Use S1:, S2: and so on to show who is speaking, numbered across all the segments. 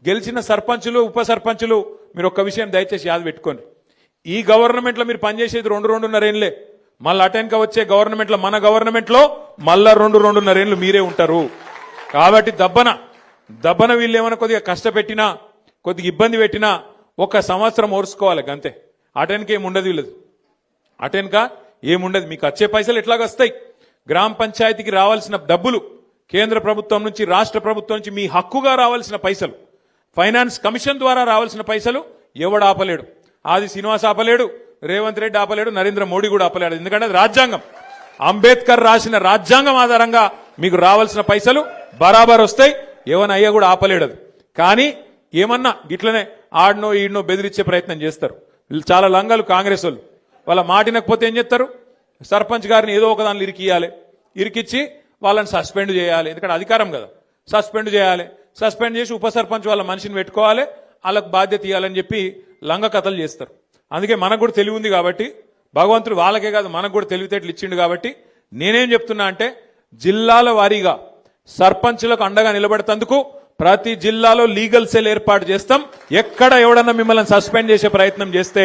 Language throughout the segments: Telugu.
S1: గెలిచిన సర్పంచులు ఉప సర్పంచులు మీరు ఒక్క విషయం దయచేసి యాద పెట్టుకోండి. ఈ గవర్నమెంట్లో మీరు పనిచేసేది 2-2.5 ఏళ్ళే. మళ్ళీ అటెన్క వచ్చే గవర్నమెంట్లో మన గవర్నమెంట్లో మళ్ళా 2-2.5 ఏళ్ళు మీరే ఉంటారు. కాబట్టి దబ్బన వీళ్ళు ఏమైనా కొద్దిగా కష్టపెట్టినా కొద్దిగా ఇబ్బంది పెట్టినా 1 సంవత్సరం ఓర్చుకోవాలి అంతే. అటెన్క ఏముండదు వీళ్ళది, అటెన్క ఏముండదు. మీకు వచ్చే పైసలు ఎట్లాగొస్తాయి? గ్రామ పంచాయతీకి రావాల్సిన డబ్బులు కేంద్ర ప్రభుత్వం నుంచి రాష్ట్ర ప్రభుత్వం నుంచి మీ హక్కుగా రావాల్సిన పైసలు, ఫైనాన్స్ కమిషన్ ద్వారా రావాల్సిన పైసలు ఎవడు ఆపలేడు. ఆది శ్రీనివాస్ ఆపలేడు, రేవంత్ రెడ్డి ఆపలేడు, నరేంద్ర మోడీ కూడా ఆపలేడు. ఎందుకంటే అది రాజ్యాంగం. అంబేద్కర్ రాసిన రాజ్యాంగం ఆధారంగా మీకు రావాల్సిన పైసలు బరాబర్ వస్తాయి. ఎవనయ్యా కూడా ఆపలేడు అది. కానీ ఏమన్నా గిట్లనే ఆడనో ఈడనో బెదిరించే ప్రయత్నం చేస్తారు. వీళ్ళు చాలా లంగాలు కాంగ్రెస్ వాళ్ళు. వాళ్ళ మాటినకపోతే ఏం చేస్తారు? సర్పంచ్ గారిని ఏదో ఒక దానిలో ఇరికిచ్చి వాళ్ళని సస్పెండ్ చేయాలి. ఎందుకంటే అధికారం కదా, సస్పెండ్ చేయాలి. సస్పెండ్ చేసి ఉప సర్పంచ్ వాళ్ళ మనిషిని పెట్టుకోవాలి, వాళ్ళకు బాధ్యత ఇవ్వాలని చెప్పి లంగ కథలు చేస్తారు. అందుకే మనకు కూడా తెలివి ఉంది కాబట్టి, భగవంతుడు వాళ్ళకే కాదు మనకు కూడా తెలివితేటలు ఇచ్చిండు కాబట్టి నేనేం చెప్తున్నా అంటే, జిల్లాల వారీగా సర్పంచులకు అండగా నిలబెడతందుకు ప్రతి జిల్లాలో లీగల్ సెల్ ఏర్పాటు చేస్తాం. ఎక్కడ ఎవడన్నా మిమ్మల్ని సస్పెండ్ చేసే ప్రయత్నం చేస్తే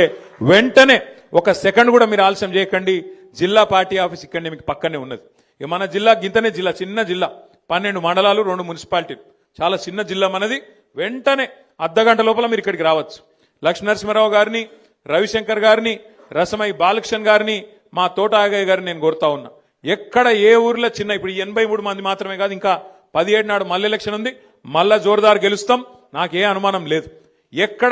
S1: వెంటనే 1 సెకండ్ కూడా మీరు ఆలస్యం చేయకండి. జిల్లా పార్టీ ఆఫీస్ ఇక్కడనే మీకు పక్కనే ఉన్నది. మన జిల్లా గింతనే జిల్లా, చిన్న జిల్లా, 12 మండలాలు, 2 మున్సిపాలిటీలు, చాలా చిన్న జిల్లా మనది. వెంటనే అర్ధగంట లోపల మీరు ఇక్కడికి రావచ్చు. లక్ష్మీనరసింహారావు గారిని, రవిశంకర్ గారిని, రసమై బాలకృష్ణ గారిని, మా తోట ఆగయ్య గారిని నేను కోరుతా ఉన్నా. ఎక్కడ ఏ ఊర్లో చిన్న, ఇప్పుడు 83 మంది మాత్రమే కాదు, ఇంకా 17 నాడు మళ్ళీ ఎలక్షన్ ఉంది, మళ్ళా జోరుదారు గెలుస్తాం, నాకే అనుమానం లేదు. ఎక్కడ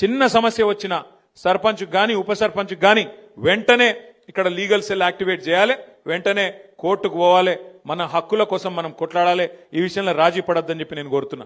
S1: చిన్న సమస్య వచ్చినా సర్పంచ్ గాని ఉప సర్పంచ్ గాని వెంటనే ఇక్కడ లీగల్ సెల్ యాక్టివేట్ చేయాలి, వెంటనే కోర్టుకు పోవాలి, మన హక్కుల కోసం మనం కొట్లాడాలి. ఈ విషయంలో రాజీ పడొద్దని చెప్పి నేను కోరుతున్నా.